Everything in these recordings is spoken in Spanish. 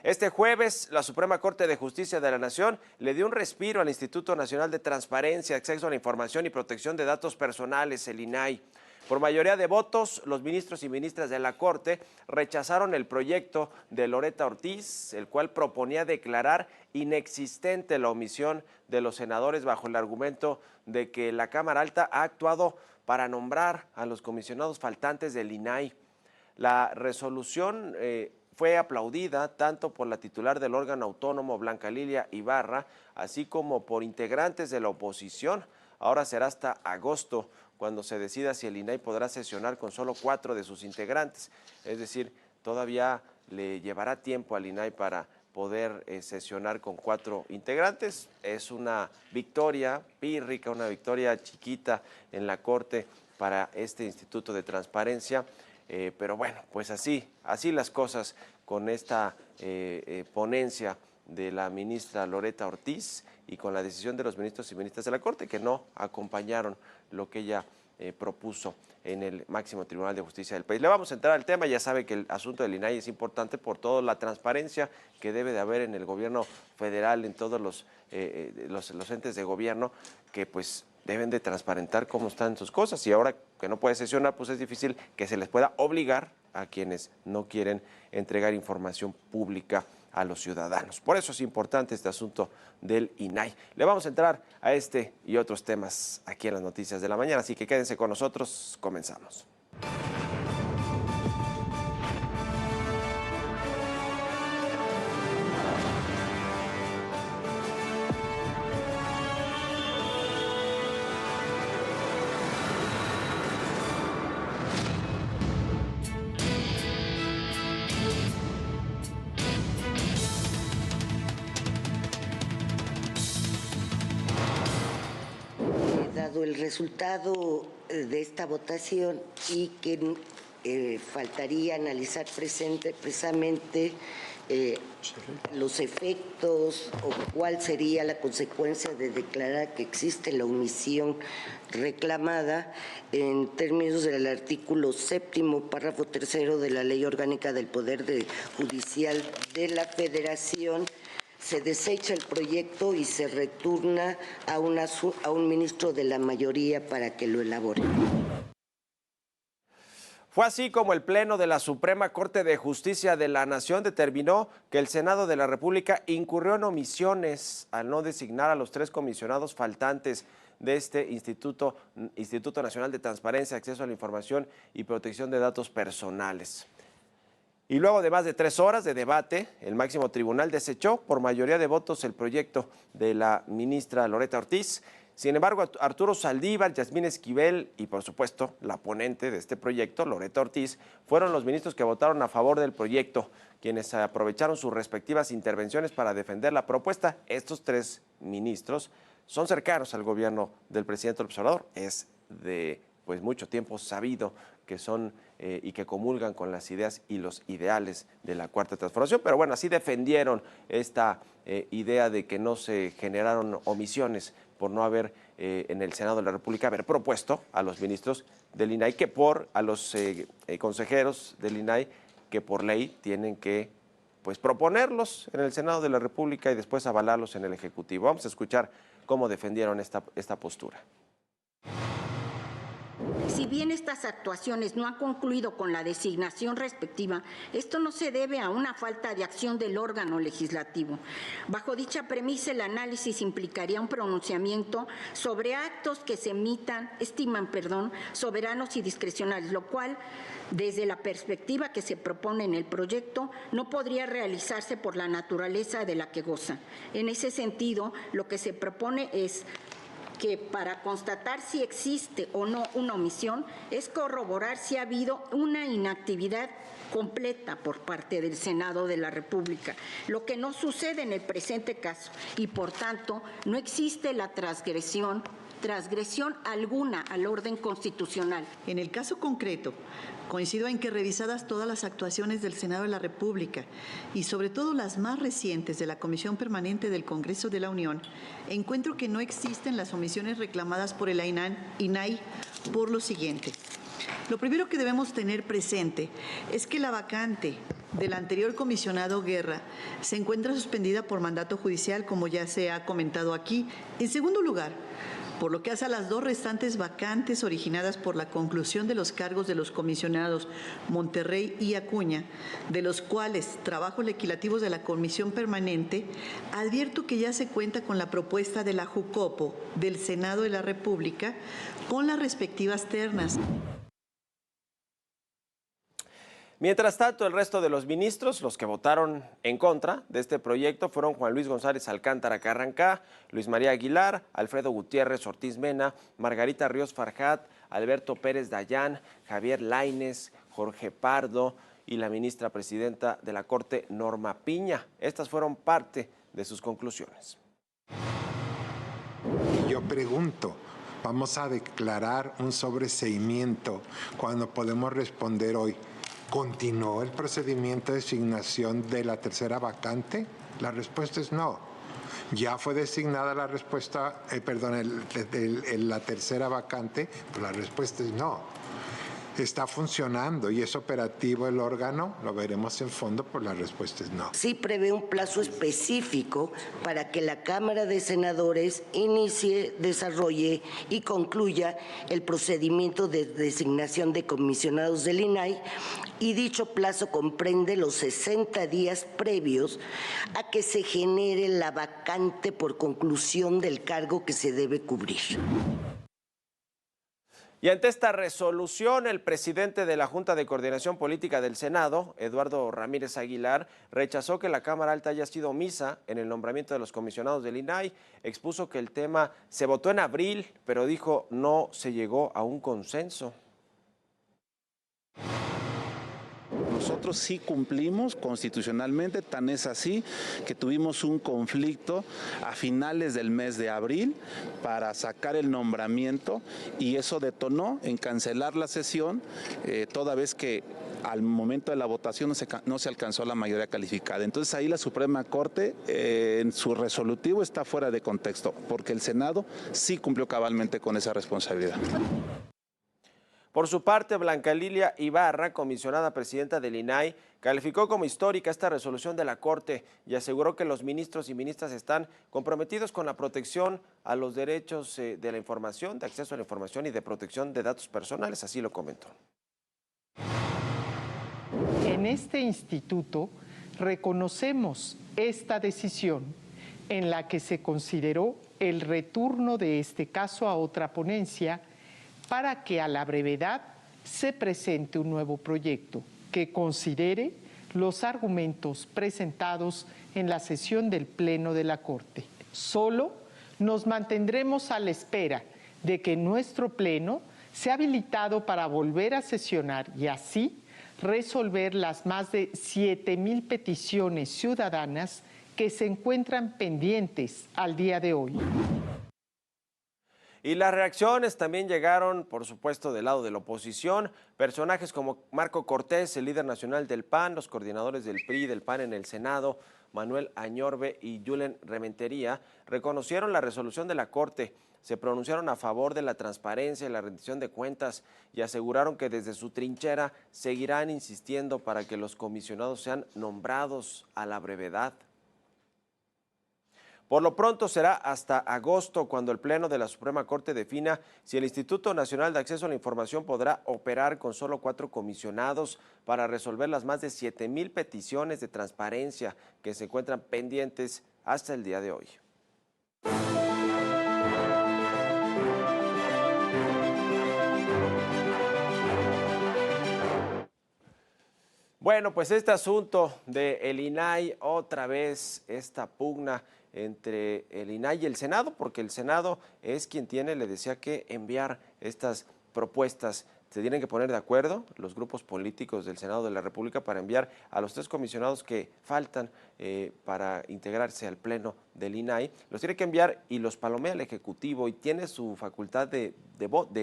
Este jueves, la Suprema Corte de Justicia de la Nación le dio un respiro al Instituto Nacional de Transparencia, Acceso a la Información y Protección de Datos Personales, el INAI. Por mayoría de votos, los ministros y ministras de la Corte rechazaron el proyecto de Loretta Ortiz, el cual proponía declarar inexistente la omisión de los senadores bajo el argumento de que la Cámara Alta ha actuado para nombrar a los comisionados faltantes del INAI. La resolución fue aplaudida tanto por la titular del órgano autónomo, Blanca Lilia Ibarra, así como por integrantes de la oposición. Ahora será hasta agosto cuando se decida si el INAI podrá sesionar con solo 4 de sus integrantes. Es decir, todavía le llevará tiempo al INAI para poder sesionar con 4 integrantes. Es una victoria pírrica, una victoria chiquita en la Corte para este Instituto de Transparencia. Pero bueno, pues así las cosas con esta ponencia de la ministra Loretta Ortiz y con la decisión de los ministros y ministras de la Corte que no acompañaron lo que ella propuso en el máximo tribunal de justicia del país. Le vamos a entrar al tema. Ya sabe que el asunto del INAI es importante por toda la transparencia que debe de haber en el gobierno federal, en todos los entes de gobierno que pues deben de transparentar cómo están sus cosas, y ahora que no puede sesionar, pues es difícil que se les pueda obligar a quienes no quieren entregar información pública a los ciudadanos. Por eso es importante este asunto del INAI. Le vamos a entrar a este y otros temas aquí en las noticias de la mañana, así que quédense con nosotros, comenzamos. Dado el resultado de esta votación y que faltaría analizar precisamente los efectos o cuál sería la consecuencia de declarar que existe la omisión reclamada en términos del artículo 7º, párrafo 3º de la Ley Orgánica del Poder Judicial de la Federación. Se desecha el proyecto y se retorna a un ministro de la mayoría para que lo elabore. Fue así como el Pleno de la Suprema Corte de Justicia de la Nación determinó que el Senado de la República incurrió en omisiones al no designar a los 3 comisionados faltantes de este Instituto Nacional de Transparencia, Acceso a la Información y Protección de Datos Personales. Y luego de más de 3 horas de debate, el máximo tribunal desechó por mayoría de votos el proyecto de la ministra Loretta Ortiz. Sin embargo, Arturo Saldívar, Yasmín Esquivel y, por supuesto, la ponente de este proyecto, Loretta Ortiz, fueron los ministros que votaron a favor del proyecto, quienes aprovecharon sus respectivas intervenciones para defender la propuesta. Estos 3 ministros son cercanos al gobierno del presidente López Obrador. Es de mucho tiempo sabido que son y que comulgan con las ideas y los ideales de la Cuarta Transformación, pero bueno, así defendieron esta idea de que no se generaron omisiones por no haber en el Senado de la República haber propuesto a los ministros del INAI a los consejeros del INAI que por ley tienen que proponerlos en el Senado de la República y después avalarlos en el Ejecutivo. Vamos a escuchar cómo defendieron esta postura. Si bien estas actuaciones no han concluido con la designación respectiva, esto no se debe a una falta de acción del órgano legislativo. Bajo dicha premisa, el análisis implicaría un pronunciamiento sobre actos que se estiman soberanos y discrecionales, lo cual, desde la perspectiva que se propone en el proyecto, no podría realizarse por la naturaleza de la que goza. En ese sentido, lo que se propone es que para constatar si existe o no una omisión es corroborar si ha habido una inactividad completa por parte del Senado de la República, lo que no sucede en el presente caso y por tanto no existe la transgresión alguna al orden constitucional. En el caso concreto, coincido en que revisadas todas las actuaciones del Senado de la República y sobre todo las más recientes de la Comisión Permanente del Congreso de la Unión, encuentro que no existen las omisiones reclamadas por el INAI por lo siguiente. Lo primero que debemos tener presente es que la vacante del anterior comisionado Guerra se encuentra suspendida por mandato judicial, como ya se ha comentado aquí. En segundo lugar, por lo que hace a las dos restantes vacantes originadas por la conclusión de los cargos de los comisionados Monterrey y Acuña, de los cuales trabajos legislativos de la Comisión Permanente, advierto que ya se cuenta con la propuesta de la JUCOPO del Senado de la República con las respectivas ternas. Mientras tanto, el resto de los ministros, los que votaron en contra de este proyecto, fueron Juan Luis González Alcántara Carrancá, Luis María Aguilar, Alfredo Gutiérrez Ortiz Mena, Margarita Ríos Farjat, Alberto Pérez Dayán, Javier Lainez, Jorge Pardo y la ministra presidenta de la Corte, Norma Piña. Estas fueron parte de sus conclusiones. Yo pregunto, ¿vamos a declarar un sobreseimiento cuando podemos responder hoy? ¿Continuó el procedimiento de designación de la tercera vacante? La respuesta es no. Ya fue designada la respuesta, la tercera vacante, pues la respuesta es no. ¿Está funcionando y es operativo el órgano? Lo veremos en fondo, pues la respuesta es no. Sí prevé un plazo específico para que la Cámara de Senadores inicie, desarrolle y concluya el procedimiento de designación de comisionados del INAI, y dicho plazo comprende los 60 días previos a que se genere la vacante por conclusión del cargo que se debe cubrir. Y ante esta resolución, el presidente de la Junta de Coordinación Política del Senado, Eduardo Ramírez Aguilar, rechazó que la Cámara Alta haya sido omisa en el nombramiento de los comisionados del INAI. Expuso que el tema se votó en abril, pero dijo no se llegó a un consenso. Nosotros sí cumplimos constitucionalmente, tan es así que tuvimos un conflicto a finales del mes de abril para sacar el nombramiento, y eso detonó en cancelar la sesión, toda vez que al momento de la votación no se alcanzó la mayoría calificada. Entonces ahí la Suprema Corte en su resolutivo está fuera de contexto, porque el Senado sí cumplió cabalmente con esa responsabilidad. Por su parte, Blanca Lilia Ibarra, comisionada presidenta del INAI, calificó como histórica esta resolución de la Corte y aseguró que los ministros y ministras están comprometidos con la protección a los derechos de la información, de acceso a la información y de protección de datos personales. Así lo comentó. En este instituto reconocemos esta decisión en la que se consideró el retorno de este caso a otra ponencia para que a la brevedad se presente un nuevo proyecto que considere los argumentos presentados en la sesión del Pleno de la Corte. Solo nos mantendremos a la espera de que nuestro Pleno sea habilitado para volver a sesionar y así resolver las más de 7,000 peticiones ciudadanas que se encuentran pendientes al día de hoy. Y las reacciones también llegaron, por supuesto, del lado de la oposición. Personajes como Marco Cortés, el líder nacional del PAN, los coordinadores del PRI y del PAN en el Senado, Manuel Añorbe y Yulen Rementería, reconocieron la resolución de la Corte, se pronunciaron a favor de la transparencia y la rendición de cuentas y aseguraron que desde su trinchera seguirán insistiendo para que los comisionados sean nombrados a la brevedad. Por lo pronto será hasta agosto cuando el Pleno de la Suprema Corte defina si el Instituto Nacional de Acceso a la Información podrá operar con solo 4 comisionados para resolver las más de 7,000 peticiones de transparencia que se encuentran pendientes hasta el día de hoy. Bueno, pues este asunto del INAI, otra vez esta pugna entre el INAI y el Senado, porque el Senado es quien tiene, le decía, que enviar estas propuestas. Se tienen que poner de acuerdo los grupos políticos del Senado de la República para enviar a los 3 comisionados que faltan para integrarse al Pleno del INAI. Los tiene que enviar y los palomea el Ejecutivo y tiene su facultad de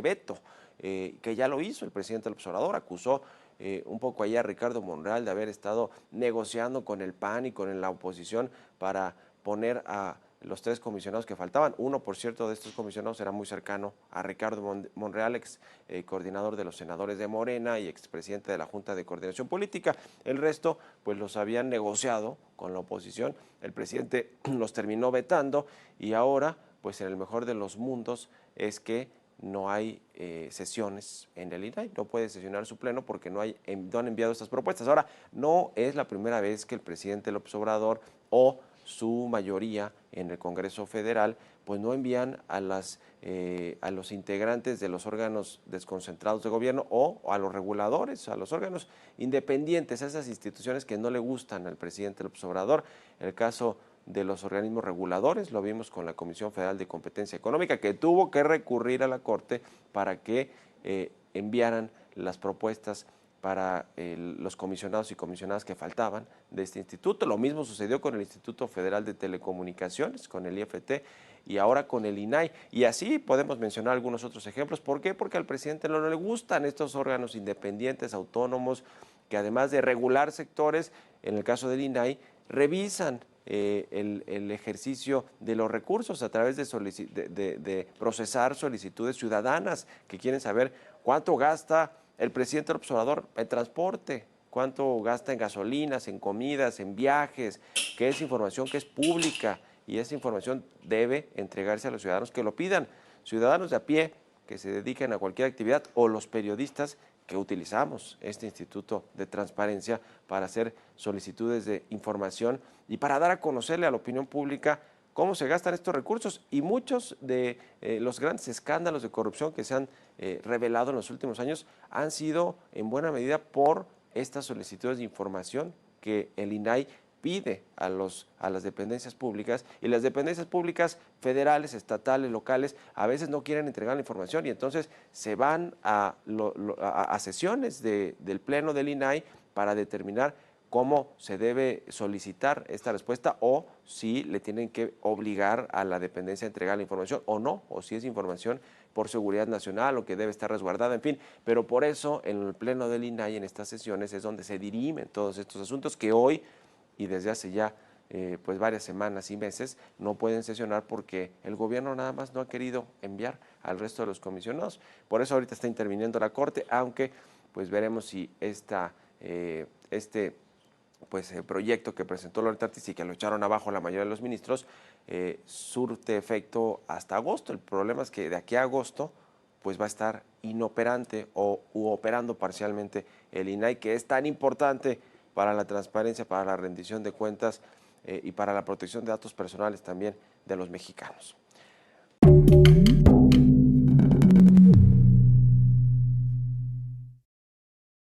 veto, que ya lo hizo el presidente del observador, acusó un poco allá a Ricardo Monreal de haber estado negociando con el PAN y con la oposición para poner a los 3 comisionados que faltaban. Uno, por cierto, de estos comisionados era muy cercano a Ricardo Monreal, coordinador de los senadores de Morena y expresidente de la Junta de Coordinación Política. El resto, pues los habían negociado con la oposición. El presidente los terminó vetando y ahora, pues en el mejor de los mundos, es que no hay sesiones en el INAI, no puede sesionar su pleno porque no han enviado estas propuestas. Ahora, no es la primera vez que el presidente López Obrador o su mayoría en el Congreso Federal pues no envían a los integrantes de los órganos desconcentrados de gobierno o a los reguladores, a los órganos independientes, a esas instituciones que no le gustan al presidente López Obrador. El caso de los organismos reguladores, lo vimos con la Comisión Federal de Competencia Económica, que tuvo que recurrir a la Corte para que enviaran las propuestas para los comisionados y comisionadas que faltaban de este instituto. Lo mismo sucedió con el Instituto Federal de Telecomunicaciones, con el IFT y ahora con el INAI. Y así podemos mencionar algunos otros ejemplos. ¿Por qué? Porque al presidente no le gustan estos órganos independientes, autónomos, que además de regular sectores, en el caso del INAI, revisan el ejercicio de los recursos a través de procesar solicitudes ciudadanas que quieren saber cuánto gasta el presidente López Obrador en transporte, cuánto gasta en gasolinas, en comidas, en viajes, que es información que es pública y esa información debe entregarse a los ciudadanos que lo pidan, ciudadanos de a pie que se dediquen a cualquier actividad o los periodistas que utilizamos este Instituto de Transparencia para hacer solicitudes de información y para dar a conocerle a la opinión pública cómo se gastan estos recursos. Y muchos de los grandes escándalos de corrupción que se han revelado en los últimos años han sido en buena medida por estas solicitudes de información que el INAI pide a las dependencias públicas, y las dependencias públicas federales, estatales, locales, a veces no quieren entregar la información y entonces se van a sesiones del Pleno del INAI para determinar cómo se debe solicitar esta respuesta o si le tienen que obligar a la dependencia a entregar la información o no, o si es información por seguridad nacional o que debe estar resguardada, en fin. Pero por eso en el Pleno del INAI, en estas sesiones, es donde se dirimen todos estos asuntos que hoy y desde hace ya pues varias semanas y meses no pueden sesionar porque el gobierno nada más no ha querido enviar al resto de los comisionados. Por eso ahorita está interviniendo la Corte, aunque pues veremos si proyecto que presentó Loretta Ortiz y que lo echaron abajo la mayoría de los ministros, surte efecto hasta agosto. El problema es que de aquí a agosto pues va a estar inoperante u operando parcialmente el INAI, que es tan importante para la transparencia, para la rendición de cuentas y para la protección de datos personales también de los mexicanos.